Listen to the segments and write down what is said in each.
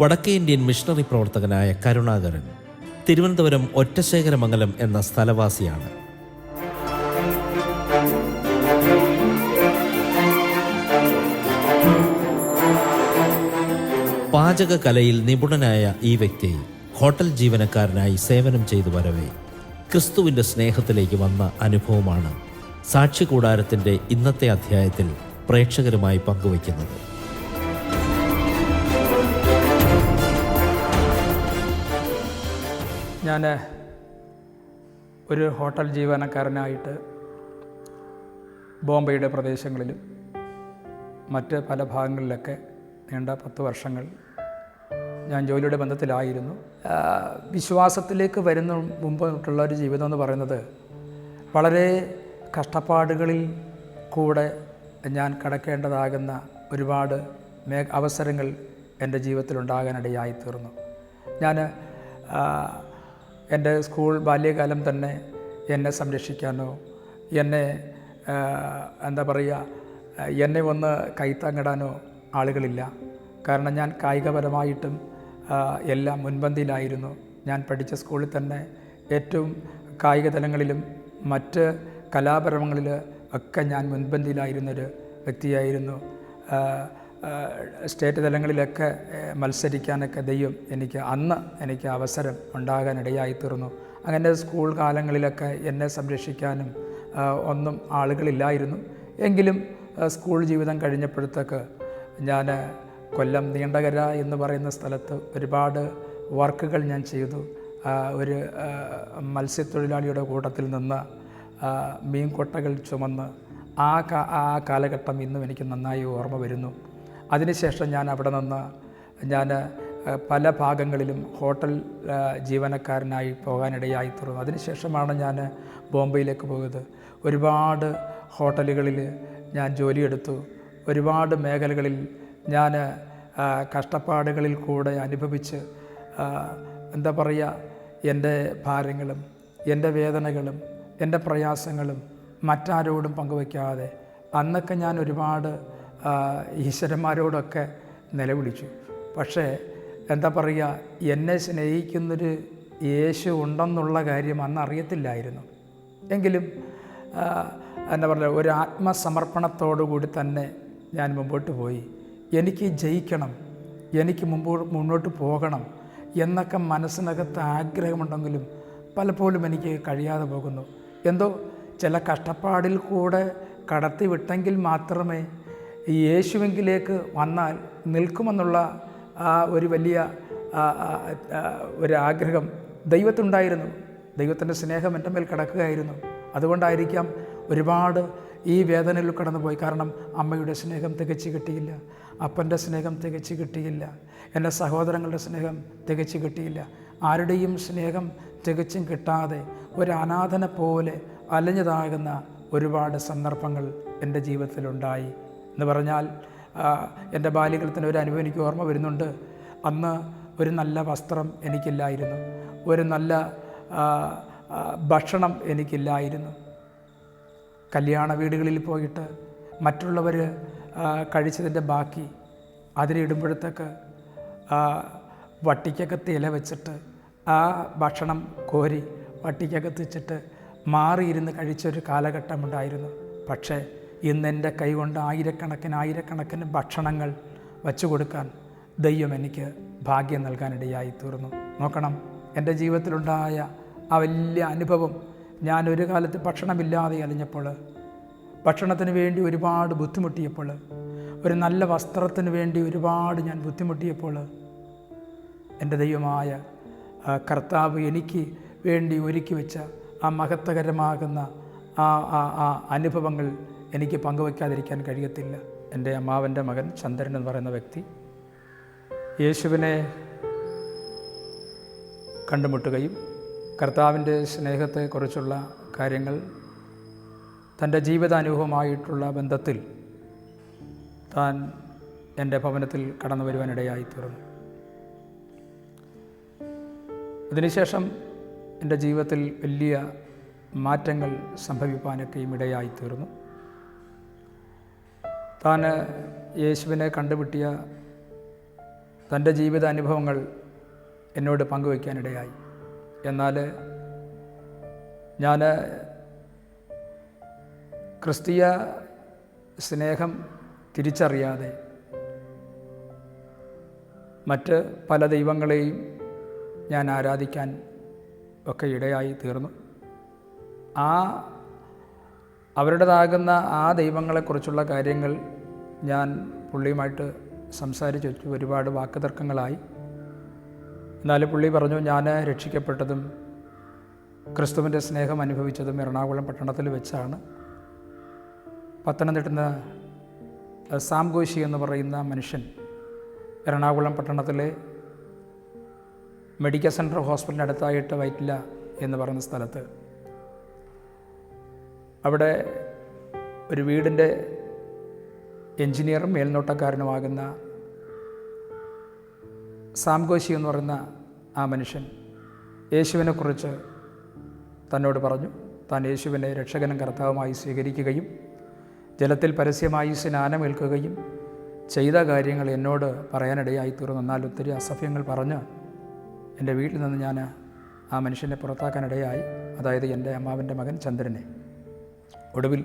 വടക്കേ Indian missionary പ്രവർത്തകനായ കരുണാകരൻ തിരുവനന്തപുരം ഒറ്റശേഖരമംഗലം എന്ന സ്ഥലവാസിയാണ്. പാചകകലയിൽ നിപുണനായ ഈ വ്യക്തി ഹോട്ടൽ ജീവനക്കാരനായി സേവനം ചെയ്തു വരവേ ക്രിസ്തുവിൻ്റെ സ്നേഹത്തിലേക്ക് വന്ന അനുഭവമാണ് സാക്ഷി കൂടാരത്തിൻ്റെ ഇന്നത്തെ അധ്യായത്തിൽ പ്രേക്ഷകരുമായി പങ്കുവയ്ക്കുന്നത്. ഞാൻ ഒരു ഹോട്ടൽ ജീവനക്കാരനായിട്ട് ബോംബെയുടെ പ്രദേശങ്ങളിലും മറ്റ് പല ഭാഗങ്ങളിലൊക്കെ നീണ്ട 10 വർഷങ്ങൾ ഞാൻ ജോലിയുടെ ബന്ധത്തിലായിരുന്നു. വിശ്വാസത്തിലേക്ക് വരുന്ന മുമ്പുള്ള ഒരു ജീവിതം എന്ന് പറയുന്നത് വളരെ കഷ്ടപ്പാടുകളിൽ കൂടെ ഞാൻ കടക്കേണ്ടതാകുന്ന ഒരുപാട് അവസരങ്ങൾ എൻ്റെ ജീവിതത്തിലുണ്ടാകാനിടയായി തീർന്നു. ഞാൻ എൻ്റെ സ്കൂൾ ബാല്യകാലം തന്നെ എന്നെ സംരക്ഷിക്കാനോ എന്നെ എന്നെ ഒന്ന് കൈത്താങ്ങിടാനോ ആളുകളില്ല. കാരണം ഞാൻ കായികപരമായിട്ടും എല്ലാം മുൻപന്തിയിലായിരുന്നു. ഞാൻ പഠിച്ച സ്കൂളിൽ തന്നെ ഏറ്റവും കായിക തലങ്ങളിലും മറ്റ് കലാപരങ്ങളിൽ ഒക്കെ ഞാൻ മുൻപന്തിയിലായിരുന്നൊരു വ്യക്തിയായിരുന്നു. സ്റ്റേറ്റ് തലങ്ങളിലൊക്കെ മത്സരിക്കാനൊക്കെ ദൈവം എനിക്ക് അവസരം ഉണ്ടാകാനിടയായി തീർന്നു. അങ്ങനെ സ്കൂൾ കാലങ്ങളിലൊക്കെ എന്നെ സംരക്ഷിക്കാനും ഒന്നും ആളുകളില്ലായിരുന്നു. എങ്കിലും സ്കൂൾ ജീവിതം കഴിഞ്ഞപ്പോഴത്തേക്ക് ഞാൻ കൊല്ലം നീണ്ടകര എന്ന് പറയുന്ന സ്ഥലത്ത് ഒരുപാട് വർക്കുകൾ ഞാൻ ചെയ്തു. ഒരു മത്സ്യത്തൊഴിലാളിയുടെ കൂട്ടത്തിൽ നിന്ന് മീൻകൊട്ടകൾ ചുമന്ന് ആ കാലഘട്ടം ഇന്നും എനിക്ക് നന്നായി ഓർമ്മ വരുന്നു. അതിനുശേഷം ഞാൻ അവിടെ നിന്ന് പല ഭാഗങ്ങളിലും ഹോട്ടൽ ജീവനക്കാരനായി പോകാനിടയായി തീർന്നു. അതിനുശേഷമാണ് ഞാൻ ബോംബെയിലേക്ക് പോയത്. ഒരുപാട് ഹോട്ടലുകളിൽ ഞാൻ ജോലിയെടുത്തു. ഒരുപാട് മേഖലകളിൽ ഞാൻ കഷ്ടപ്പാടുകളിൽ കൂടെ അനുഭവിച്ച് എൻ്റെ ഭാരങ്ങളും എൻ്റെ വേദനകളും എൻ്റെ പ്രയാസങ്ങളും മറ്റാരോടും പങ്കുവയ്ക്കാതെ അന്നൊക്കെ ഞാൻ ഒരുപാട് ഈശ്വരന്മാരോടൊക്കെ നിലവിളിച്ചു. പക്ഷേ എന്നെ സ്നേഹിക്കുന്നൊരു യേശു ഉണ്ടെന്നുള്ള കാര്യം അന്ന് അറിയത്തില്ലായിരുന്നു. എങ്കിലും ഒരു ആത്മസമർപ്പണത്തോടു കൂടി തന്നെ ഞാൻ മുമ്പോട്ട് പോയി. എനിക്ക് ജയിക്കണം, എനിക്ക് മുന്നോട്ട് പോകണം എന്നൊക്കെ മനസ്സിനകത്ത് ആഗ്രഹമുണ്ടെങ്കിലും പലപ്പോഴും എനിക്ക് കഴിയാതെ പോകുന്നു. എന്തോ ചില കഷ്ടപ്പാടിൽ കൂടെ കടത്തി വിട്ടെങ്കിൽ മാത്രമേ ഈ യേശുവിലേക്ക് വന്നാൽ നിൽക്കുമെന്നുള്ള ഒരു വലിയ ഒരു ആഗ്രഹം ദൈവത്തിനുണ്ടായിരുന്നു. ദൈവത്തിൻ്റെ സ്നേഹം എൻ്റെ മേൽ കിടക്കുകയായിരുന്നു. അതുകൊണ്ടായിരിക്കാം ഒരുപാട് ഈ വേദനയിൽ കടന്നുപോയി. കാരണം അമ്മയുടെ സ്നേഹം തികച്ച് കിട്ടിയില്ല, അപ്പൻ്റെ സ്നേഹം തികച്ച് കിട്ടിയില്ല, എൻ്റെ സഹോദരങ്ങളുടെ സ്നേഹം തികച്ച് കിട്ടിയില്ല. ആരുടെയും സ്നേഹം തികച്ചും കിട്ടാതെ ഒരു അനാഥനെ പോലെ അലഞ്ഞതാകുന്ന ഒരുപാട് സന്ദർഭങ്ങൾ എൻ്റെ ജീവിതത്തിലുണ്ടായി എന്ന് പറഞ്ഞാൽ എൻ്റെ ബാല്യകാലത്തിന് ഒരു അനുഭവം എനിക്ക് ഓർമ്മ വരുന്നുണ്ട്. അന്ന് ഒരു നല്ല വസ്ത്രം എനിക്കില്ലായിരുന്നു, ഒരു നല്ല ഭക്ഷണം എനിക്കില്ലായിരുന്നു. കല്യാണ വീടുകളിൽ പോയിട്ട് മറ്റുള്ളവർ കഴിച്ചതിൻ്റെ ബാക്കി അതിലിടുമ്പോഴത്തേക്ക് വട്ടിക്കകത്ത് ഇല വെച്ചിട്ട് ആ ഭക്ഷണം കോരി വട്ടിക്കകത്ത് വെച്ചിട്ട് മാറിയിരുന്ന് കഴിച്ചൊരു കാലഘട്ടമുണ്ടായിരുന്നു. പക്ഷേ ഇന്ന് എൻ്റെ കൈകൊണ്ട് ആയിരക്കണക്കിന് ഭക്ഷണങ്ങൾ വച്ചു കൊടുക്കാൻ ദൈവം എനിക്ക് ഭാഗ്യം നൽകാനിടയായി തീർന്നു. നോക്കണം, എൻ്റെ ജീവിതത്തിലുണ്ടായ ആ വലിയ അനുഭവം. ഞാൻ ഒരു കാലത്ത് ഭക്ഷണമില്ലാതെ അലഞ്ഞപ്പോൾ, ഭക്ഷണത്തിന് വേണ്ടി ഒരുപാട് ബുദ്ധിമുട്ടിയപ്പോൾ, ഒരു നല്ല വസ്ത്രത്തിന് വേണ്ടി ഒരുപാട് ഞാൻ ബുദ്ധിമുട്ടിയപ്പോൾ, എൻ്റെ ദൈവമായ കർത്താവ് എനിക്ക് വേണ്ടി ഒരുക്കി വെച്ച ആ മഹത്വകരമാകുന്ന ആ അനുഭവങ്ങൾ എനിക്ക് പങ്കുവയ്ക്കാതിരിക്കാൻ കഴിയത്തില്ല. എൻ്റെ അമ്മാവൻ്റെ മകൻ ചന്ദ്രൻ എന്ന് പറയുന്ന വ്യക്തി യേശുവിനെ കണ്ടുമുട്ടുകയും കർത്താവിൻ്റെ സ്നേഹത്തെക്കുറിച്ചുള്ള കാര്യങ്ങൾ തൻ്റെ ജീവിതാനുഭവമായിട്ടുള്ള ബന്ധത്തിൽ താൻ എൻ്റെ ഭവനത്തിൽ കടന്നു വരുവാനിടയായി തീർന്നു. അതിനുശേഷം എൻ്റെ ജീവിതത്തിൽ വലിയ മാറ്റങ്ങൾ സംഭവിക്കാനൊക്കെയും ഇടയായി തീർന്നു. താൻ യേശുവിനെ കണ്ടുപിട്ടിയ തൻ്റെ ജീവിത അനുഭവങ്ങൾ എന്നോട് പങ്കുവയ്ക്കാനിടയായി. എന്നാൽ ഞാൻ ക്രിസ്തീയ സ്നേഹം തിരിച്ചറിയാതെ മറ്റ് പല ദൈവങ്ങളെയും ഞാൻ ആരാധിക്കാൻ ഒക്കെ ഇടയായി തീർന്നു. അവരുടേതാകുന്ന ആ ദൈവങ്ങളെക്കുറിച്ചുള്ള കാര്യങ്ങൾ ഞാൻ പുള്ളിയുമായിട്ട് സംസാരിച്ചു വെച്ചു. ഒരുപാട് വാക്കുതർക്കങ്ങളായി. എന്നാലും പുള്ളി പറഞ്ഞു, ഞാൻ രക്ഷിക്കപ്പെട്ടതും ക്രിസ്തുവിൻ്റെ സ്നേഹം അനുഭവിച്ചതും എറണാകുളം പട്ടണത്തിൽ വെച്ചാണ്. പത്തനംതിട്ട സാം ഘോഷി എന്ന് പറയുന്ന മനുഷ്യൻ എറണാകുളം പട്ടണത്തിലെ മെഡിക്കൽ സെൻറ്റർ ഹോസ്പിറ്റലിന് അടുത്തായിട്ട് വൈറ്റില എന്ന് പറയുന്ന സ്ഥലത്ത് അവിടെ ഒരു വീടിൻ്റെ എൻജിനീയറും മേൽനോട്ടക്കാരനുമാകുന്ന സാം ഘോഷി എന്ന് പറയുന്ന ആ മനുഷ്യൻ യേശുവിനെക്കുറിച്ച് തന്നോട് പറഞ്ഞു. താൻ യേശുവിനെ രക്ഷകനും കർത്താവുമായി സ്വീകരിക്കുകയും ജലത്തിൽ പരസ്യമായി സ്നാനമേൽക്കുകയും ചെയ്ത കാര്യങ്ങൾ എന്നോട് പറയാനിടയായി തീർന്നു. എന്നാൽ ഒത്തിരി അസഭ്യങ്ങൾ പറഞ്ഞ് എൻ്റെ വീട്ടിൽ നിന്ന് ഞാൻ ആ മനുഷ്യനെ പുറത്താക്കാനിടയായി. അതായത് എൻ്റെ അമ്മാവൻ്റെ മകൻ ചന്ദ്രനെ. ഒടുവിൽ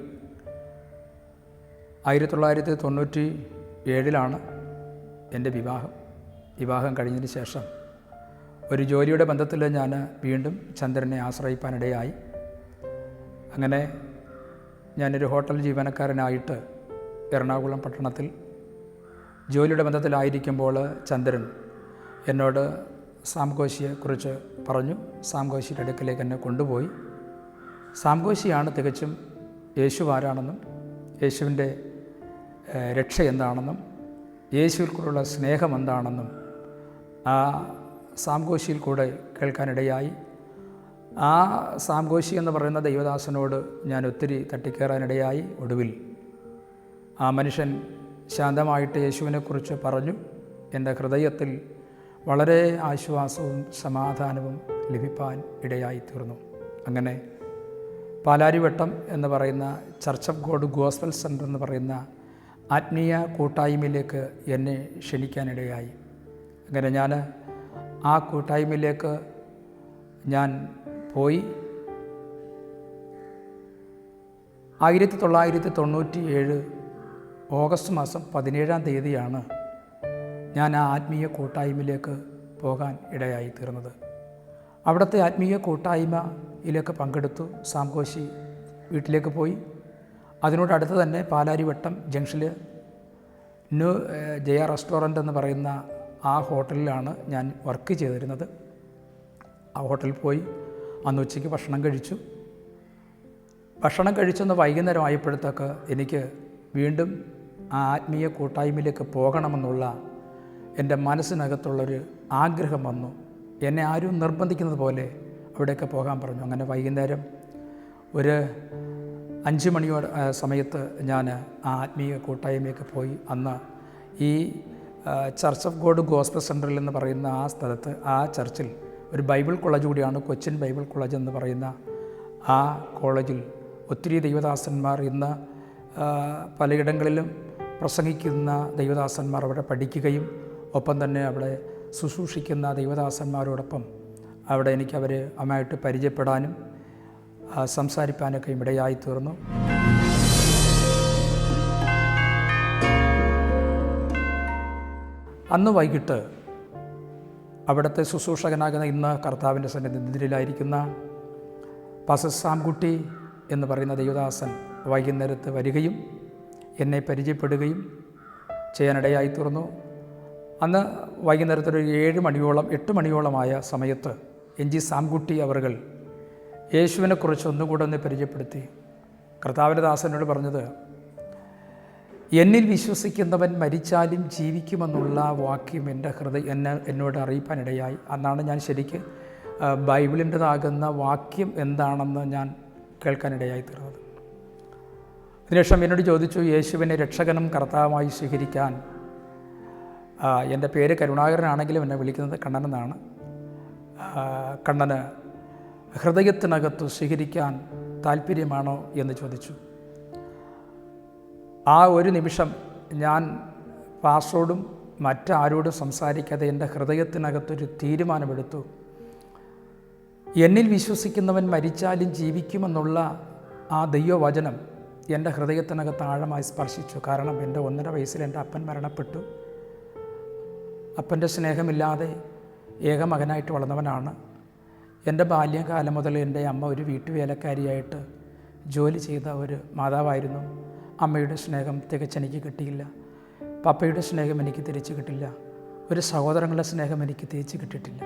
1997 എൻ്റെ വിവാഹം കഴിഞ്ഞതിന് ശേഷം ഒരു ജോലിയുടെ ബന്ധത്തിൽ ഞാൻ വീണ്ടും ചന്ദ്രനെ ആശ്രയിപ്പാനിടയായി. അങ്ങനെ ഞാനൊരു ഹോട്ടൽ ജീവനക്കാരനായിട്ട് എറണാകുളം പട്ടണത്തിൽ ജോലിയുടെ ബന്ധത്തിലായിരിക്കുമ്പോൾ ചന്ദ്രൻ എന്നോട് സാം ഘോഷിയെക്കുറിച്ച് പറഞ്ഞു. സാം ഘോഷിയുടെ അടുക്കലേക്ക് എന്നെ കൊണ്ടുപോയി. സാം ഘോഷിയാണ് തികച്ചും യേശു ആരാണെന്നും യേശുവിൻ്റെ രക്ഷ എന്താണെന്നും യേശുവിൽ കൂടെയുള്ള സ്നേഹം എന്താണെന്നും ആ സാം ഘോഷിയിൽ കൂടെ കേൾക്കാനിടയായി. ആ സാം ഘോഷി എന്ന് പറയുന്ന ദൈവദാസനോട് ഞാൻ ഒത്തിരി തട്ടിക്കയറാനിടയായി. ഒടുവിൽ ആ മനുഷ്യൻ ശാന്തമായിട്ട് യേശുവിനെക്കുറിച്ച് പറഞ്ഞു. എൻ്റെ ഹൃദയത്തിൽ വളരെ ആശ്വാസവും സമാധാനവും ലഭിപ്പാൻ ഇടയായി തീർന്നു. അങ്ങനെ പാലാരിവട്ടം എന്ന് പറയുന്ന church of God gospel centre എന്ന് പറയുന്ന ആത്മീയ കൂട്ടായ്മയിലേക്ക് എന്നെ ക്ഷണിക്കാനിടയായി. അങ്ങനെ ഞാൻ ആ കൂട്ടായ്മയിലേക്ക് ഞാൻ പോയി. 1997 ഓഗസ്റ്റ് മാസം 17 ഞാൻ ആ ആത്മീയ കൂട്ടായ്മയിലേക്ക് പോകാൻ ഇടയായി തീർന്നത്. അവിടുത്തെ ആത്മീയ കൂട്ടായ്മയിലേക്ക് പങ്കെടുത്തു. സാം ഘോഷി വീട്ടിലേക്ക് പോയി. അതിനോടടുത്ത് തന്നെ പാലാരിവട്ടം ജംഗ്ഷനിൽ ന്യൂ ജയ റെസ്റ്റോറൻ്റ് എന്ന് പറയുന്ന ആ ഹോട്ടലിലാണ് ഞാൻ വർക്ക് ചെയ്തിരുന്നത്. ആ ഹോട്ടലിൽ പോയി അന്ന് ഉച്ചയ്ക്ക് ഭക്ഷണം കഴിച്ചൊന്ന് വൈകുന്നേരം ആയപ്പോഴത്തേക്ക് എനിക്ക് വീണ്ടും ആ ആത്മീയ കൂട്ടായ്മയിലേക്ക് പോകണമെന്നുള്ള എൻ്റെ മനസ്സിനകത്തുള്ളൊരു ആഗ്രഹം വന്നു. എന്നെ ആരും നിർബന്ധിക്കുന്നത് പോലെ അവിടെയൊക്കെ പോകാൻ പറഞ്ഞു. അങ്ങനെ വൈകുന്നേരം ഒരു 5 മണിയോടെ സമയത്ത് ഞാൻ ആ ആത്മീയ കൂട്ടായ്മയൊക്കെ പോയി. അന്ന് ഈ ചർച്ച് ഓഫ് ഗോഡ് ഗോസ്പൽ സെൻ്ററിൽ എന്ന് പറയുന്ന ആ സ്ഥലത്ത് ആ ചർച്ചിൽ ഒരു ബൈബിൾ കോളേജ് കൂടിയാണ്, കൊച്ചിൻ ബൈബിൾ കോളേജ് എന്ന് പറയുന്ന ആ കോളേജിൽ ഒത്തിരി ദൈവദാസന്മാർ ഇന്ന് പലയിടങ്ങളിലും പ്രസംഗിക്കുന്ന ദൈവദാസന്മാർ അവിടെ പഠിക്കുകയും ഒപ്പം തന്നെ അവിടെ ശുശ്രൂഷിക്കുന്ന ദൈവദാസന്മാരോടൊപ്പം അവിടെ എനിക്കവരെ അമ്മയായിട്ട് പരിചയപ്പെടാനും സംസാരിപ്പാനൊക്കെ ഇടയായി തീർന്നു. അന്ന് വൈകിട്ട് അവിടുത്തെ ശുശ്രൂഷകനാകുന്ന ഇന്ന് കർത്താവിൻ്റെ സന്നിധിയിലായിരിക്കുന്ന പാസ്റ്റർ സാംകുട്ടി എന്ന് പറയുന്ന ദൈവദാസൻ വൈകുന്നേരത്ത് വരികയും എന്നെ പരിചയപ്പെടുകയും ചെയ്യാനിടയായി തീർന്നു. അന്ന് വൈകുന്നേരത്തൊരു 8 മണിയോളമായ സമയത്ത് NG സാംകുട്ടി അവർകൾ യേശുവിനെക്കുറിച്ച് ഒന്നുകൂടെ ഒന്ന് പരിചയപ്പെടുത്തി. കർത്താവിൻ്റെ ദാസനോട് പറഞ്ഞത്, എന്നിൽ വിശ്വസിക്കുന്നവൻ മരിച്ചാലും ജീവിക്കുമെന്നുള്ള വാക്യം എൻ്റെ എന്നോട് അറിയിപ്പാനിടയായി. അന്നാണ് ഞാൻ ശരിക്ക് ബൈബിളിൻ്റെതാകുന്ന വാക്യം എന്താണെന്ന് ഞാൻ കേൾക്കാനിടയായി തീർന്നത്. അതിനുശേഷം എന്നോട് ചോദിച്ചു, യേശുവിനെ രക്ഷകനും കർത്താവുമായി സ്വീകരിക്കാൻ, എൻ്റെ പേര് കരുണാകരനാണെങ്കിലും എന്നെ വിളിക്കുന്നത് കണ്ണനെന്നാണ്, കണ്ണന് ഹൃദയത്തിനകത്ത് സ്വീകരിക്കാൻ താല്പര്യമാണോ എന്ന് ചോദിച്ചു. ആ ഒരു നിമിഷം ഞാൻ പാസ്റ്ററോടും മറ്റാരോടും സംസാരിക്കാതെ എൻ്റെ ഹൃദയത്തിനകത്തൊരു തീരുമാനമെടുത്തു. എന്നിൽ വിശ്വസിക്കുന്നവൻ മരിച്ചാലും ജീവിക്കുമെന്നുള്ള ആ ദൈവവചനം എൻ്റെ ഹൃദയത്തിനകത്ത് ആഴമായി സ്പർശിച്ചു. കാരണം എൻ്റെ 1.5 വയസ്സിൽ എൻ്റെ അപ്പൻ മരണപ്പെട്ടു. അപ്പൻ്റെ സ്നേഹമില്ലാതെ ഏക മകനായിട്ട് വളർന്നവനാണ്. എൻ്റെ ബാല്യകാലം മുതൽ എൻ്റെ അമ്മ ഒരു വീട്ടുവേലക്കാരിയായിട്ട് ജോലി ചെയ്ത ഒരു മാതാവായിരുന്നു. അമ്മയുടെ സ്നേഹം തികച്ചെനിക്ക് കിട്ടിയില്ല. പപ്പയുടെ സ്നേഹം എനിക്ക് തിരിച്ചു കിട്ടില്ല. ഒരു സഹോദരങ്ങളുടെ സ്നേഹം എനിക്ക് തിരിച്ചു കിട്ടിയിട്ടില്ല.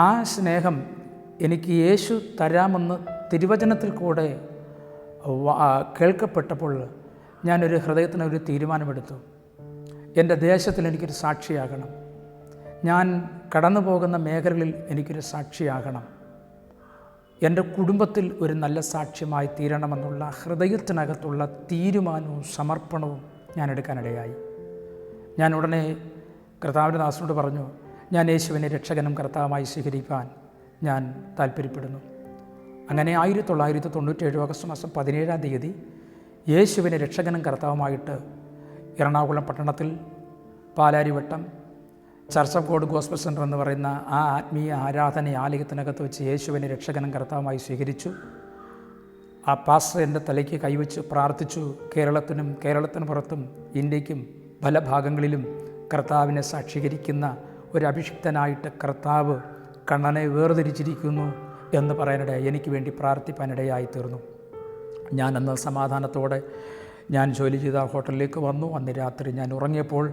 ആ സ്നേഹം എനിക്ക് യേശു തരാമെന്ന് തിരുവചനത്തിൽ കൂടെ കേൾക്കപ്പെട്ടപ്പോൾ ഞാനൊരു ഹൃദയത്തിനൊരു തീരുമാനമെടുത്തു. എൻ്റെ ദേശത്തിൽ എനിക്കൊരു സാക്ഷിയാകണം. ഞാൻ കടന്നു പോകുന്ന മേഖലകളിൽ എനിക്കൊരു സാക്ഷിയാകണം. എൻ്റെ കുടുംബത്തിൽ ഒരു നല്ല സാക്ഷ്യമായി തീരണമെന്നുള്ള ഹൃദയത്തിനകത്തുള്ള തീരുമാനവും സമർപ്പണവും ഞാൻ എടുക്കാനിടയായി. ഞാൻ ഉടനെ കർത്താവിൻ്റെ ദാസനോട് പറഞ്ഞു, ഞാൻ യേശുവിനെ രക്ഷകനും കർത്താവുമായി സ്വീകരിക്കാൻ ഞാൻ താല്പര്യപ്പെടുന്നു. അങ്ങനെ 1997 ഓഗസ്റ്റ് മാസം 17-ാം തീയതി യേശുവിനെ രക്ഷകനും കർത്താവുമായിട്ട് എറണാകുളം പട്ടണത്തിൽ Palarivattom church of God gospel centre എന്ന് പറയുന്ന ആ ആത്മീയ ആരാധന ആലയത്തിനകത്ത് വെച്ച് യേശുവിനെ രക്ഷകനും കർത്താവുമായി സ്വീകരിച്ചു. ആ പാസ്റ്റർ എൻ്റെ തലയ്ക്ക് കൈവച്ച് പ്രാർത്ഥിച്ചു. കേരളത്തിന് പുറത്തും ഇന്ത്യക്കും പല ഭാഗങ്ങളിലും കർത്താവിനെ സാക്ഷീകരിക്കുന്ന ഒരു അഭിഷിക്തനായിട്ട് കർത്താവ് കണ്ണനെ വേർതിരിച്ചിരിക്കുന്നു എന്ന് പറയാനിടയായി. എനിക്ക് വേണ്ടി പ്രാർത്ഥിപ്പാനിടയായി തീർന്നു. ഞാനന്ന് സമാധാനത്തോടെ ഞാൻ ജോലി ചെയ്ത ഹോട്ടലിലേക്ക് വന്നു. അന്ന് രാത്രി ഞാൻ ഉറങ്ങിയപ്പോൾ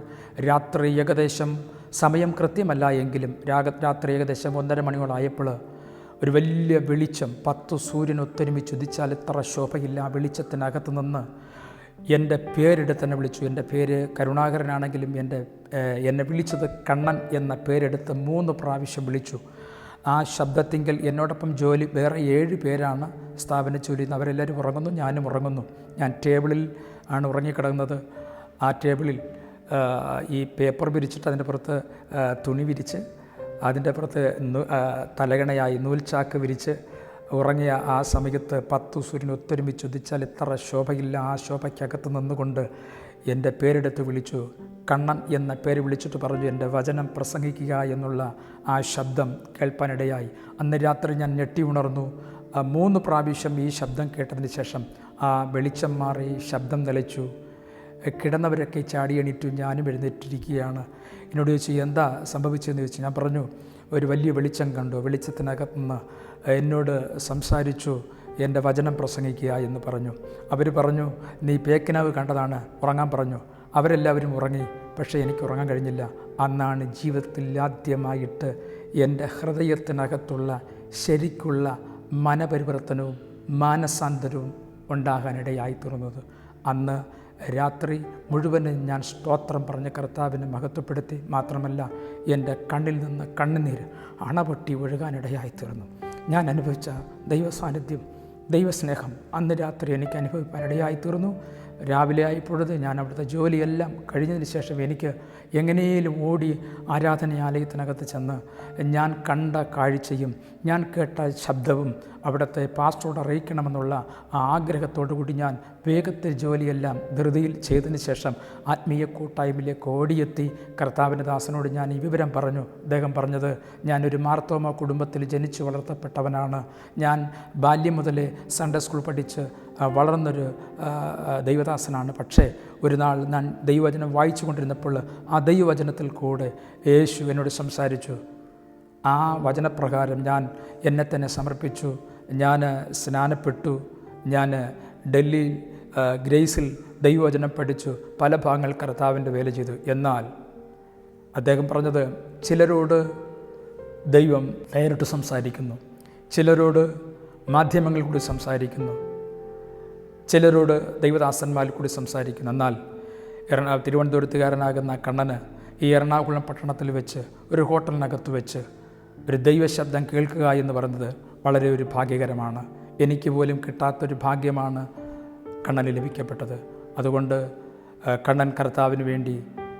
രാത്രി ഏകദേശം സമയം കൃത്യമല്ല എങ്കിലും രാത്രി ഏകദേശം 1:30 മണിയോളായപ്പോൾ ഒരു വലിയ വെളിച്ചം, 10 സൂര്യൻ ഒത്തൊരുമിച്ച് ഉദിച്ചാൽ എത്ര ശോഭയില്ല. ആ വെളിച്ചത്തിനകത്ത് നിന്ന് എൻ്റെ പേരെടുത്ത് തന്നെ വിളിച്ചു. എൻ്റെ പേര് കരുണാകരനാണെങ്കിലും എന്നെ വിളിച്ചത് കണ്ണൻ എന്ന പേരെടുത്ത് 3 പ്രാവശ്യം വിളിച്ചു. ആ ശബ്ദത്തിങ്കൽ എന്നോടൊപ്പം വേറെ 7 പേരാണ് സ്ഥാപന ജോലി ചെയ്യുന്നത്. അവരെല്ലാവരും ഉറങ്ങുന്നു, ഞാനും ഉറങ്ങുന്നു. ഞാൻ ടേബിളിൽ ആണ് ഉറങ്ങിക്കിടക്കുന്നത്. ആ ടേബിളിൽ ഈ പേപ്പർ വിരിച്ചിട്ട് അതിൻ്റെ പുറത്ത് തുണി വിരിച്ച് അതിൻ്റെ പുറത്ത് തലകണയായി നൂൽച്ചാക്ക് വിരിച്ച് ഉറങ്ങിയ ആ സമയത്ത് 10 സൂര്യൻ ഒത്തൊരുമിച്ച് ഉദിച്ചാൽ എത്ര ശോഭയില്ല. ആ ശോഭയ്ക്കകത്ത് നിന്നുകൊണ്ട് എൻ്റെ പേരെടുത്ത് വിളിച്ചു. കണ്ണൻ എന്ന പേര് വിളിച്ചിട്ട് പറഞ്ഞു, എൻ്റെ വചനം പ്രസംഗിക്കുക എന്നുള്ള ആ ശബ്ദം കേൾപ്പാനിടയായി. അന്ന് രാത്രി ഞാൻ ഞെട്ടി ഉണർന്നു. 3 പ്രാവശ്യം ഈ ശബ്ദം കേട്ടതിന് ശേഷം ആ വെളിച്ചം മാറി, ശബ്ദം നിലച്ചു. കിടന്നവരൊക്കെ ചാടി എണീറ്റു. ഞാനും എഴുന്നേറ്റിരിക്കുകയാണ്. എന്നോട് ചോദിച്ചു, എന്താ സംഭവിച്ചതെന്ന് ചോദിച്ചു. ഞാൻ പറഞ്ഞു, ഒരു വലിയ വെളിച്ചം കണ്ടു. വെളിച്ചത്തിനകത്തുനിന്ന് എന്നോട് സംസാരിച്ചു, എൻ്റെ വചനം പ്രസംഗിക്കുക എന്ന് പറഞ്ഞു. അവർ പറഞ്ഞു, നീ പേക്കിനാവ് കണ്ടതാണ്, ഉറങ്ങാൻ പറഞ്ഞു. അവരെല്ലാവരും ഉറങ്ങി. പക്ഷേ എനിക്ക് ഉറങ്ങാൻ കഴിഞ്ഞില്ല. അന്നാണ് ജീവിതത്തിൽ ആദ്യമായിട്ട് എൻ്റെ ഹൃദയത്തിനകത്തുള്ള ശരിക്കുള്ള മനപരിവർത്തനവും മാനസാന്തരവും ഉണ്ടാകാനിടയായി തീർന്നത്. അന്ന് രാത്രി മുഴുവനും ഞാൻ സ്തോത്രം പറഞ്ഞ് കർത്താവിനെ മഹത്വപ്പെടുത്തി. മാത്രമല്ല, എൻ്റെ കണ്ണിൽ നിന്ന് കണ്ണുനീര് അണപൊട്ടി ഒഴുകാനിടയായി തീർന്നു. ഞാൻ അനുഭവിച്ച ദൈവസാന്നിധ്യം, ദൈവസ്നേഹം അന്ന് രാത്രി എനിക്ക് അനുഭവിക്കാനിടയായി തീർന്നു. രാവിലെ ആയപ്പോഴത് ഞാൻ അവിടുത്തെ ജോലിയെല്ലാം കഴിഞ്ഞതിന് ശേഷം എനിക്ക് എങ്ങനെയും ഓടി ആരാധനാലയത്തിനകത്ത് ചെന്ന് ഞാൻ കണ്ട കാഴ്ചയും ഞാൻ കേട്ട ശബ്ദവും അവിടുത്തെ പാസ്റ്ററോട് അറിയിക്കണമെന്നുള്ള ആ ആഗ്രഹത്തോടു കൂടി ഞാൻ വേഗത്തിൽ ജോലിയെല്ലാം ധൃതിയിൽ ചെയ്തതിന് ശേഷം ആത്മീയ കൂട്ടായ്മയിലേക്ക് ഓടിയെത്തി കർത്താവിൻ്റെ ദാസനോട് ഞാൻ ഈ വിവരം പറഞ്ഞു. അദ്ദേഹം പറഞ്ഞത്, ഞാനൊരു മാർത്തോമ കുടുംബത്തിൽ ജനിച്ചു വളർത്തപ്പെട്ടവനാണ്. ഞാൻ ബാല്യം മുതലേ സൺഡേ സ്കൂൾ പഠിച്ച് വളർന്നൊരു ദൈവദാസനാണ്. പക്ഷേ ഒരു നാൾ ഞാൻ ദൈവവചനം വായിച്ചു കൊണ്ടിരുന്നപ്പോൾ ആ ദൈവവചനത്തിൽ കൂടെ യേശു എന്നോട് സംസാരിച്ചു. ആ വചനപ്രകാരം ഞാൻ എന്നെ തന്നെ സമർപ്പിച്ചു. ഞാൻ സ്നാനപ്പെട്ടു. ഞാൻ ഡൽഹിയിൽ ഗ്രേസിൽ ദൈവവചനം പഠിച്ചു. പല ഭാഗങ്ങൾ കർത്താവിൻ്റെ വേല ചെയ്തു. എന്നാൽ അദ്ദേഹം പറഞ്ഞത്, ചിലരോട് ദൈവം നേരിട്ട് സംസാരിക്കുന്നു, ചിലരോട് മാധ്യമങ്ങളിൽ കൂടി സംസാരിക്കുന്നു, ചിലരോട് ദൈവദാസന്മാരിൽ കൂടി സംസാരിക്കുന്നു. എന്നാൽ തിരുവനന്തപുരത്തുകാരനാകുന്ന കണ്ണന് ഈ എറണാകുളം പട്ടണത്തിൽ വെച്ച് ഒരു ഹോട്ടലിനകത്ത് വെച്ച് ഒരു ദൈവശബ്ദം കേൾക്കുക എന്ന് പറയുന്നത് വളരെ ഒരു ഭാഗ്യകരമാണ്. എനിക്ക് പോലും കിട്ടാത്തൊരു ഭാഗ്യമാണ് കണ്ണന് ലഭിക്കപ്പെട്ടത്. അതുകൊണ്ട് കണ്ണൻ കർത്താവിന് വേണ്ടി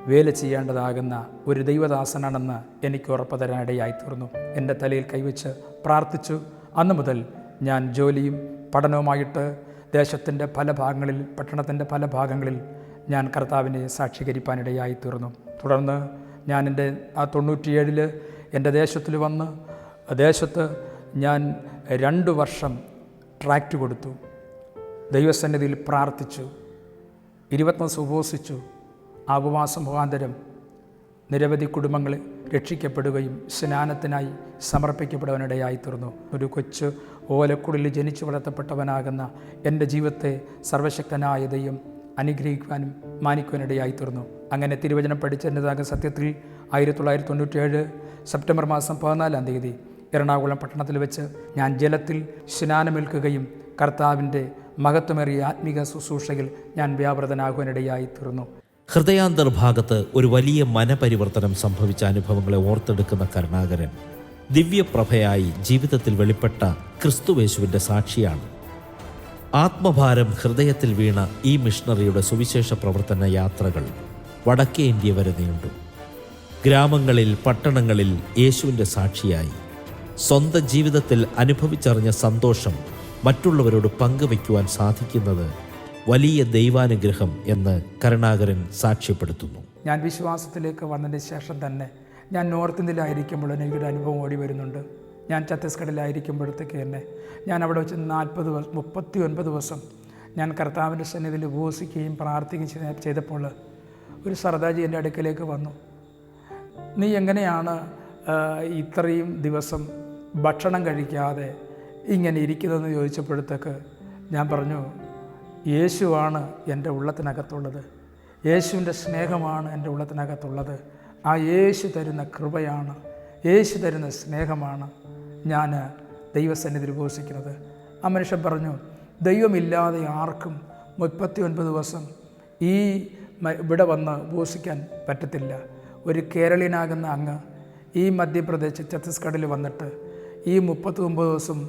വേല ചെയ്യേണ്ടതാകുന്ന ഒരു ദൈവദാസനാണെന്ന് എനിക്ക് ഉറപ്പ് തരാനിടയായി തീർന്നു. എൻ്റെ തലയിൽ കൈവച്ച് പ്രാർത്ഥിച്ചു. അന്നു മുതൽ ഞാൻ ജോലിയും പഠനവുമായിട്ട് ദേശത്തിൻ്റെ പല ഭാഗങ്ങളിൽ, പട്ടണത്തിൻ്റെ പല ഭാഗങ്ങളിൽ ഞാൻ കർത്താവിനെ സാക്ഷീകരിപ്പാനിടയായി തീർന്നു. തുടർന്ന് ഞാൻ എൻ്റെ 97 എൻ്റെ ദേശത്തിൽ വന്ന് ദേശത്ത് ഞാൻ 2 വർഷം ട്രാക്റ്റ് കൊടുത്തു. ദൈവസന്നിധിയിൽ പ്രാർത്ഥിച്ചു, 20 ദിവസം ഉപവസിച്ചു. ആ ഉപവാസം മുഖാന്തരം നിരവധി കുടുംബങ്ങൾ രക്ഷിക്കപ്പെടുകയും സ്നാനത്തിനായി സമർപ്പിക്കപ്പെടുവാനിടയായി തീർന്നു. ഒരു കൊച്ചു ഓലക്കുടലിൽ ജനിച്ചു വളർത്തപ്പെട്ടവനാകുന്ന എൻ്റെ ജീവിതത്തെ സർവശക്തനായ ദൈവം അനുഗ്രഹിക്കുവാനും മാനിക്കുവാനിടയായി തീർന്നു. അങ്ങനെ തിരുവചനം പഠിച്ചതിൻ്റെതാകുന്ന സത്യത്തിൽ 1997 സെപ്റ്റംബർ മാസം 14-ാം തീയതി എറണാകുളം പട്ടണത്തിൽ വെച്ച് ഞാൻ ജലത്തിൽ സ്നാനമേൽക്കുകയും കർത്താവിൻ്റെ മഹത്വമേറിയ ആത്മീക ശുശ്രൂഷയിൽ ഞാൻ വ്യാപൃതനാകുവാനിടയായി തീർന്നു. ഹൃദയാന്തർഭാഗത്ത് ഒരു വലിയ മനപരിവർത്തനം സംഭവിച്ച അനുഭവങ്ങളെ ഓർത്തെടുക്കുന്ന കരുണാകരൻ ദിവ്യപ്രഭയായി ജീവിതത്തിൽ വെളിപ്പെട്ട ക്രിസ്തുവേശുവിൻ്റെ സാക്ഷിയാണ്. ആത്മഭാരം ഹൃദയത്തിൽ വീണ ഈ മിഷണറിയുടെ സുവിശേഷ പ്രവർത്തന യാത്രകൾ വടക്കേ ഇന്ത്യ വരെ നീണ്ടു. ഗ്രാമങ്ങളിൽ, പട്ടണങ്ങളിൽ യേശുവിൻ്റെ സാക്ഷിയായി സ്വന്തം ജീവിതത്തിൽ അനുഭവിച്ചറിഞ്ഞ സന്തോഷം മറ്റുള്ളവരോട് പങ്കുവയ്ക്കുവാൻ സാധിക്കുന്നത് വലിയ ദൈവാനുഗ്രഹം എന്ന് കരുണാകരൻ സാക്ഷ്യപ്പെടുത്തുന്നു. ഞാൻ വിശ്വാസത്തിലേക്ക് വന്നതിന് ശേഷം തന്നെ ഞാൻ നോർത്ത് ഇന്ത്യയിലായിരിക്കുമ്പോൾ എനിക്കൊരു അനുഭവം ഓടി വരുന്നുണ്ട്. ഞാൻ ഛത്തീസ്ഗഡിലായിരിക്കുമ്പോഴത്തേക്ക് തന്നെ ഞാൻ അവിടെ വെച്ച് 39 ദിവസം ഞാൻ കർത്താവിൻ്റെ സന്നിധിയിൽ ഉപവസിക്കുകയും പ്രാർത്ഥിക്കുകയും ചെയ്തപ്പോൾ ഒരു സർദാജി എൻ്റെ അടുക്കലേക്ക് വന്നു. നീ എങ്ങനെയാണ് ഇത്രയും ദിവസം ഭക്ഷണം കഴിക്കാതെ ഇങ്ങനെ ഇരിക്കുന്നതെന്ന് ചോദിച്ചപ്പോഴത്തേക്ക് ഞാൻ പറഞ്ഞു, യേശുവാണ് എൻ്റെ ഉള്ളത്തിനകത്തുള്ളത്, യേശുവിൻ്റെ സ്നേഹമാണ് എൻ്റെ ഉള്ളത്തിനകത്തുള്ളത്, ആ യേശു തരുന്ന കൃപയാണ്, യേശു തരുന്ന സ്നേഹമാണ് ഞാൻ ദൈവസന്നിധിയിൽ ഉപവസിക്കുന്നത്. ആ മനുഷ്യൻ പറഞ്ഞു, ദൈവമില്ലാതെ ആർക്കും 39 ദിവസം ഇവിടെ വന്ന് ഉപവസിക്കാൻ പറ്റത്തില്ല. ഒരു കേരളീയനാകുന്ന അങ്ങ് ഈ മധ്യപ്രദേശ് ഛത്തീസ്ഗഡിൽ വന്നിട്ട് ഈ 39 ദിവസം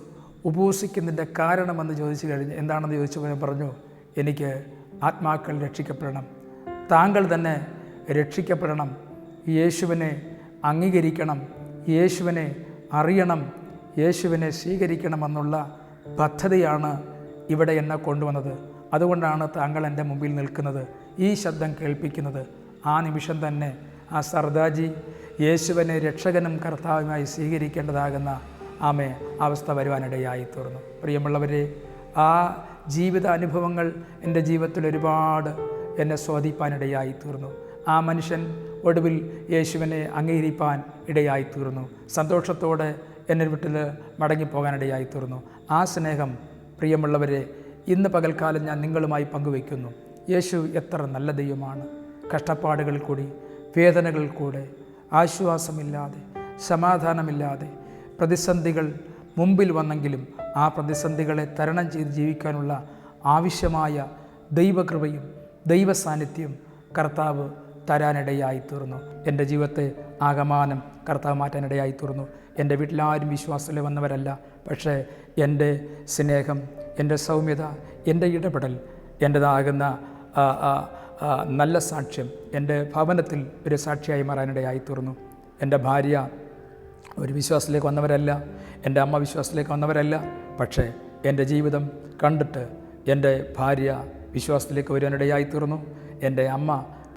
ഉപവസിക്കുന്നതിൻ്റെ കാരണമെന്ന് ചോദിച്ചു കഴിഞ്ഞ് എന്താണെന്ന് ചോദിച്ചപ്പോൾ ഞാൻ പറഞ്ഞു, എനിക്ക് ആത്മാക്കൾ രക്ഷിക്കപ്പെടണം, താങ്കൾ തന്നെ രക്ഷിക്കപ്പെടണം, യേശുവിനെ അംഗീകരിക്കണം, യേശുവിനെ അറിയണം, യേശുവിനെ സ്വീകരിക്കണമെന്നുള്ള പദ്ധതിയാണ് ഇവിടെ എന്നെ കൊണ്ടുവന്നത്. അതുകൊണ്ടാണ് താങ്കൾ എൻ്റെ മുമ്പിൽ നിൽക്കുന്നത്, ഈ ശബ്ദം കേൾപ്പിക്കുന്നത്. ആ നിമിഷം തന്നെ ആ സർദാജി യേശുവിനെ രക്ഷകനും കർത്താവുമായി സ്വീകരിക്കേണ്ടതാകുന്ന അവസ്ഥ വരുവാനിടയായി തീർന്നു. പ്രിയമുള്ളവരെ, ആ ജീവിത അനുഭവങ്ങൾ എൻ്റെ ജീവിതത്തിൽ ഒരുപാട് എന്നെ സ്വാധീനിപ്പാനിടയായി തീർന്നു. ആ മനുഷ്യൻ ഒടുവിൽ യേശുവിനെ അംഗീകരിപ്പാൻ ഇടയായി തീർന്നു. സന്തോഷത്തോടെ എന്നെ വീട്ടിൽ മടങ്ങിപ്പോകാനിടയായി തീർന്നു. ആ സ്നേഹം പ്രിയമുള്ളവരെ ഇന്ന് പകൽക്കാലം ഞാൻ നിങ്ങളുമായി പങ്കുവയ്ക്കുന്നു. യേശു എത്ര നല്ല ദൈവമാണ്. കഷ്ടപ്പാടുകളിൽ കൂടി, വേദനകളിൽ കൂടെ, ആശ്വാസമില്ലാതെ, സമാധാനമില്ലാതെ പ്രതിസന്ധികൾ മുമ്പിൽ വന്നെങ്കിലും ആ പ്രതിസന്ധികളെ തരണം ചെയ്ത് ജീവിക്കാനുള്ള ആവശ്യമായ ദൈവകൃപയും ദൈവസാന്നിധ്യം കർത്താവ് തരാനിടയായി തീർന്നു. എൻ്റെ ജീവിതത്തെ ആകമാനം കർത്താവ് മാറ്റാനിടയായി തീർന്നു. എൻ്റെ വീട്ടിലാരും വിശ്വാസത്തിൽ വന്നവരല്ല, പക്ഷേ എൻ്റെ സ്നേഹം, എൻ്റെ സൗമ്യത, എൻ്റെ ഇടപെടൽ, എൻ്റെതാകുന്ന നല്ല സാക്ഷ്യം എൻ്റെ ഭവനത്തിൽ ഒരു സാക്ഷിയായി മാറാനിടയായി തീർന്നു. എൻ്റെ ഭാര്യ ഒരു വിശ്വാസത്തിലേക്ക് വന്നവരല്ല, എൻ്റെ അമ്മ വിശ്വാസത്തിലേക്ക് വന്നവരല്ല, പക്ഷേ എൻ്റെ ജീവിതം കണ്ടിട്ട് എൻ്റെ ഭാര്യ വിശ്വാസത്തിലേക്ക് വരുവാനിടയായി തീർന്നു, എൻ്റെ അമ്മ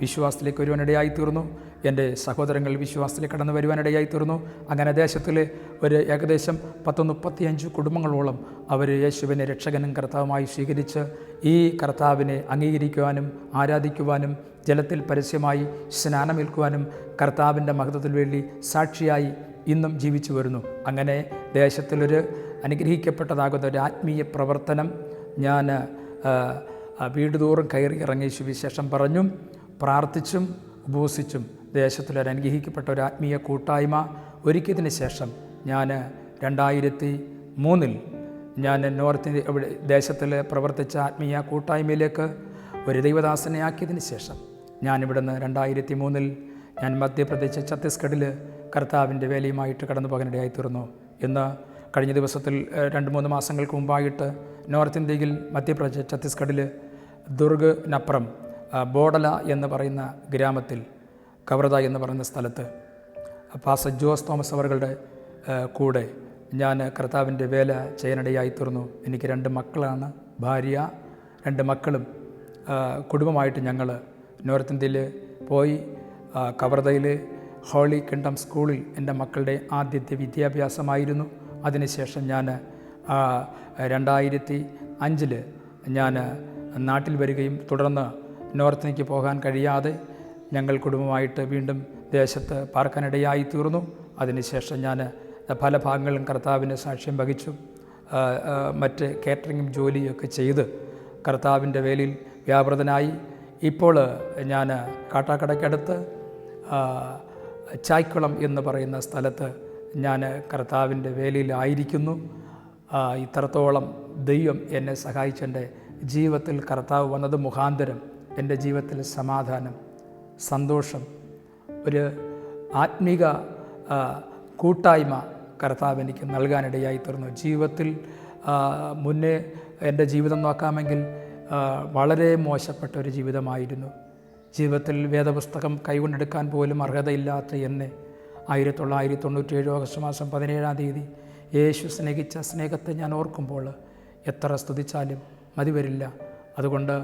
വിശ്വാസത്തിലേക്ക് വരുവാനിടയായി തീർന്നു, എൻ്റെ സഹോദരങ്ങൾ വിശ്വാസത്തിലേക്ക് കടന്നു വരുവാനിടയായി തീർന്നു. അങ്ങനെ ദേശത്തിലെ ഒരു ഏകദേശം 35 കുടുംബങ്ങളോളം അവർ യേശുവിനെ രക്ഷകനും കർത്താവുമായി സ്വീകരിച്ച് ഈ കർത്താവിനെ അംഗീകരിക്കുവാനും ആരാധിക്കുവാനും ജലത്തിൽ പരസ്യമായി സ്നാനമേൽക്കുവാനും കർത്താവിൻ്റെ മഹത്വത്തിന് വേണ്ടി സാക്ഷിയായി ഇന്നും ജീവിച്ചു വരുന്നു. അങ്ങനെ ദേശത്തിലൊരു അനുഗ്രഹിക്കപ്പെട്ടതാകുന്ന ഒരു ആത്മീയ പ്രവർത്തനം ഞാൻ വീട് തോറും കയറി ഇറങ്ങി സുവിശേഷം പറഞ്ഞും പ്രാർത്ഥിച്ചും ഉപവസിച്ചും ദേശത്തിലൊരു അനുഗ്രഹിക്കപ്പെട്ട ഒരു ആത്മീയ കൂട്ടായ്മ ഒരുക്കിയതിന് ശേഷം ഞാൻ 2003 ഞാൻ നോർത്ത് ഇന്ത്യ ദേശത്തിൽ പ്രവർത്തിച്ച ആത്മീയ കൂട്ടായ്മയിലേക്ക് ഒരു ദൈവദാസനെ ആക്കിയതിന് ശേഷം ഞാനിവിടുന്ന് 2003 ഞാൻ മധ്യപ്രദേശ് ഛത്തീസ്ഗഡിൽ കർത്താവിൻ്റെ വേലയുമായിട്ട് കടന്നു പോകാനിടയായി തീർന്നു. ഇന്ന് കഴിഞ്ഞ ദിവസത്തിൽ 2-3 മാസങ്ങൾക്ക് മുമ്പായിട്ട് നോർത്ത് ഇന്ത്യയിൽ മധ്യപ്രദേശ് ഛത്തീസ്ഗഡിൽ ദുർഗിനപ്പുറം ബോഡല എന്ന് പറയുന്ന ഗ്രാമത്തിൽ കവർദ എന്ന് പറയുന്ന സ്ഥലത്ത് പാസ്റ്റർ ജോസ് തോമസ് അവരുടെ കൂടെ ഞാൻ കർത്താവിൻ്റെ വേല ചെയ്യാനിടയായി തീർന്നു. എനിക്ക് 2 മക്കളാണ്, ഭാര്യ, 2 മക്കളും കുടുംബമായിട്ട് ഞങ്ങൾ നോർത്ത് ഇന്ത്യയിൽ പോയി കവർദയിലെ ഹോളി കിങ്ഡം സ്കൂളിൽ എൻ്റെ മക്കളുടെ ആദ്യത്തെ വിദ്യാഭ്യാസമായിരുന്നു. അതിനുശേഷം ഞാൻ 2005 ഞാൻ നാട്ടിൽ വരികയും തുടർന്ന് നോർത്തിലേക്ക് പോകാൻ കഴിയാതെ ഞങ്ങൾ കുടുംബമായിട്ട് വീണ്ടും ദേശത്ത് പാർക്കാനിടയായി തീർന്നു. അതിനുശേഷം ഞാൻ പല ഭാഗങ്ങളിലും കർത്താവിൻ്റെ സാക്ഷ്യം വഹിച്ചു. മറ്റ് കേറ്ററിങ്ങും ജോലിയൊക്കെ ചെയ്ത് കർത്താവിൻ്റെ വേലയിൽ വ്യാപൃതനായി. ഇപ്പോൾ ഞാൻ കാട്ടാക്കടയ്ക്കടുത്ത് ചായ്ക്കുളം എന്ന് പറയുന്ന സ്ഥലത്ത് ഞാൻ കർത്താവിൻ്റെ വേലയിലായിരിക്കുന്നു. ഇത്രത്തോളം ദൈവം എന്നെ സഹായിച്ചെൻ്റെ ജീവിതത്തിൽ കർത്താവ് വന്നത് മുഖാന്തരം എൻ്റെ ജീവിതത്തിൽ സമാധാനം, സന്തോഷം, ഒരു ആത്മീക കൂട്ടായ്മ കർത്താവ് എനിക്ക് നൽകാനിടയായി തീർന്നു. ജീവിതത്തിൽ മുന്നേ എൻ്റെ ജീവിതം നോക്കാമെങ്കിൽ വളരെ മോശപ്പെട്ട ഒരു ജീവിതമായിരുന്നു. ജീവിതത്തിൽ വേദപുസ്തകം കൈകൊണ്ടെടുക്കാൻ പോലും അർഹതയില്ലാത്ത എന്നെ 1997 ഓഗസ്റ്റ് മാസം 17 യേശു സ്നേഹിച്ച സ്നേഹത്തെ ഞാൻ ഓർക്കുമ്പോൾ എത്ര സ്തുതിച്ചാലും മതി വരില്ല. അതുകൊണ്ട്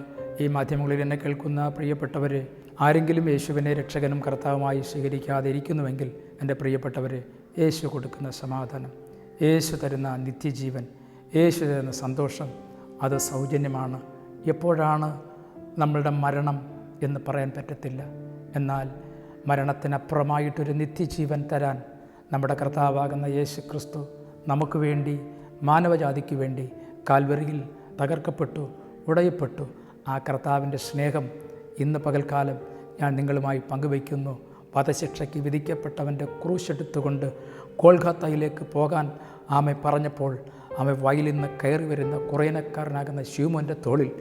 ഈ മാധ്യമങ്ങളിൽ എന്നെ കേൾക്കുന്ന പ്രിയപ്പെട്ടവരെ, ആരെങ്കിലും യേശുവിനെ രക്ഷകനും കർത്താവുമായി സ്വീകരിക്കാതെ ഇരിക്കുന്നുവെങ്കിൽ എൻ്റെ പ്രിയപ്പെട്ടവരെ, യേശു കൊടുക്കുന്ന സമാധാനം, യേശു തരുന്ന നിത്യജീവൻ, യേശു തരുന്ന സന്തോഷം, അത് സൗജന്യമാണ്. എപ്പോഴാണ് നമ്മളുടെ മരണം എന്ന് പറയാൻ പറ്റത്തില്ല. എന്നാൽ മരണത്തിനപ്പുറമായിട്ടൊരു നിത്യജീവൻ തരാൻ നമ്മുടെ കർത്താവാകുന്ന യേശു ക്രിസ്തു നമുക്ക് വേണ്ടി, മാനവജാതിക്ക് വേണ്ടി കാൽവരിയിൽ തകർക്കപ്പെട്ടു, ഉടയപ്പെട്ടു. ആ കർത്താവിൻ്റെ സ്നേഹം ഇന്ന് പകൽക്കാലം ഞാൻ നിങ്ങളുമായി പങ്കുവയ്ക്കുന്നു. വധശിക്ഷയ്ക്ക് വിധിക്കപ്പെട്ടവൻ്റെ ക്രൂശെടുത്തുകൊണ്ട് ഗോൽഗോഥയിലേക്ക് പോകാൻ ആമെ പറഞ്ഞപ്പോൾ ആമെ വയലിൽ നിന്ന് കയറി വരുന്ന കുറേനക്കാരനാകുന്ന ശീമോൻ്റെ തോളിൽ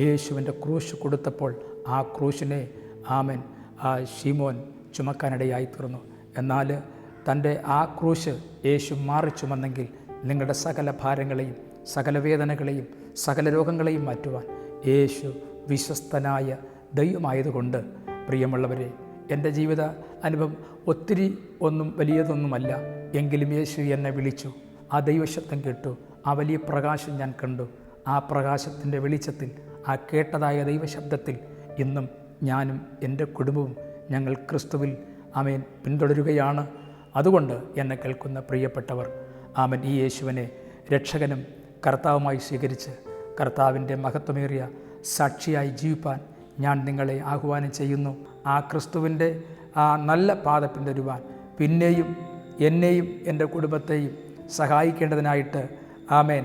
യേശുവിൻ്റെ ക്രൂശ് കൊടുത്തപ്പോൾ ആ ക്രൂശിനെ ആമൻ ആ ശീമോൻ ചുമക്കാനിടയായി തീർന്നു. എന്നാൽ തൻ്റെ ആ ക്രൂശ് യേശു മാറി ചുമന്നെങ്കിൽ നിങ്ങളുടെ സകല ഭാരങ്ങളെയും സകല വേദനകളെയും സകല രോഗങ്ങളെയും മാറ്റുവാൻ യേശു വിശ്വസ്തനായ ദൈവമായതുകൊണ്ട് പ്രിയമുള്ളവരെ, എൻ്റെ ജീവിത അനുഭവം ഒത്തിരി ഒന്നും വലിയതൊന്നുമല്ല. എങ്കിലും യേശു എന്നെ വിളിച്ചു. ആ ദൈവശബ്ദം കേട്ടു. ആ വലിയ പ്രകാശം ഞാൻ കണ്ടു. ആ പ്രകാശത്തിൻ്റെ വെളിച്ചത്തിൽ, ആ കേട്ടതായ ദൈവശബ്ദത്തിൽ ഇന്നും ഞാനും എൻ്റെ കുടുംബവും ഞങ്ങൾ ക്രിസ്തുവിൽ ആമേൻ പിന്തുടരുകയാണ്. അതുകൊണ്ട് എന്നെ കേൾക്കുന്ന പ്രിയപ്പെട്ടവർ, ആമൻ ഈ യേശുവിനെ രക്ഷകനും കർത്താവുമായി സ്വീകരിച്ച് കർത്താവിൻ്റെ മഹത്വമേറിയ സാക്ഷിയായി ജീവിപ്പാൻ ഞാൻ നിങ്ങളെ ആഹ്വാനം ചെയ്യുന്നു. ആ ക്രിസ്തുവിൻ്റെ ആ നല്ല പാത പിന്തുടരുവാൻ പിന്നെയും എന്നെയും എൻ്റെ കുടുംബത്തെയും സഹായിക്കേണ്ടതിനായിട്ട് ആമേൻ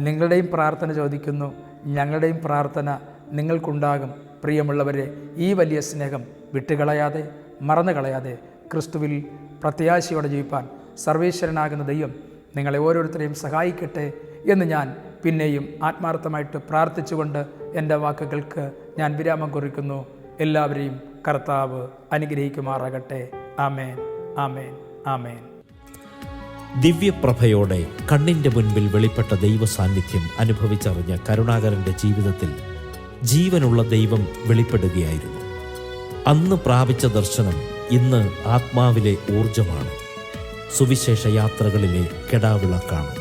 നിങ്ങളുടെയും പ്രാർത്ഥന ചോദിക്കുന്നു. ഞങ്ങളുടെയും പ്രാർത്ഥന നിങ്ങൾക്കുണ്ടാകും. പ്രിയമുള്ളവരെ, ഈ വലിയ സ്നേഹം വിട്ടുകളയാതെ, മറന്നു കളയാതെ ക്രിസ്തുവിൽ പ്രത്യാശയോടെ ജീവിപ്പാൻ സർവേശ്വരനാകുന്ന ദൈവം നിങ്ങളെ ഓരോരുത്തരെയും സഹായിക്കട്ടെ എന്ന് ഞാൻ പിന്നെയും ആത്മാർത്ഥമായിട്ട് പ്രാർത്ഥിച്ചുകൊണ്ട് എൻ്റെ വാക്കുകൾക്ക് ഞാൻ വിരാമം കുറിക്കുന്നു. എല്ലാവരെയും കർത്താവ് അനുഗ്രഹിക്കുമാറാകട്ടെ. ആമേൻ, ആമേൻ, ആമേൻ. ദിവ്യപ്രഭയോടെ കണ്ണിൻ്റെ മുൻപിൽ വെളിപ്പെട്ട ദൈവ സാന്നിധ്യം അനുഭവിച്ചറിഞ്ഞ കരുണാകരൻ്റെ ജീവിതത്തിൽ ജീവനുള്ള ദൈവം വെളിപ്പെടുകയായിരുന്നു. അന്ന് പ്രാപിച്ച ദർശനം ഇന്ന് ആത്മാവിലെ ഊർജമാണ്. സുവിശേഷ യാത്രകളിലെ കെടാവിളക്കാണ്.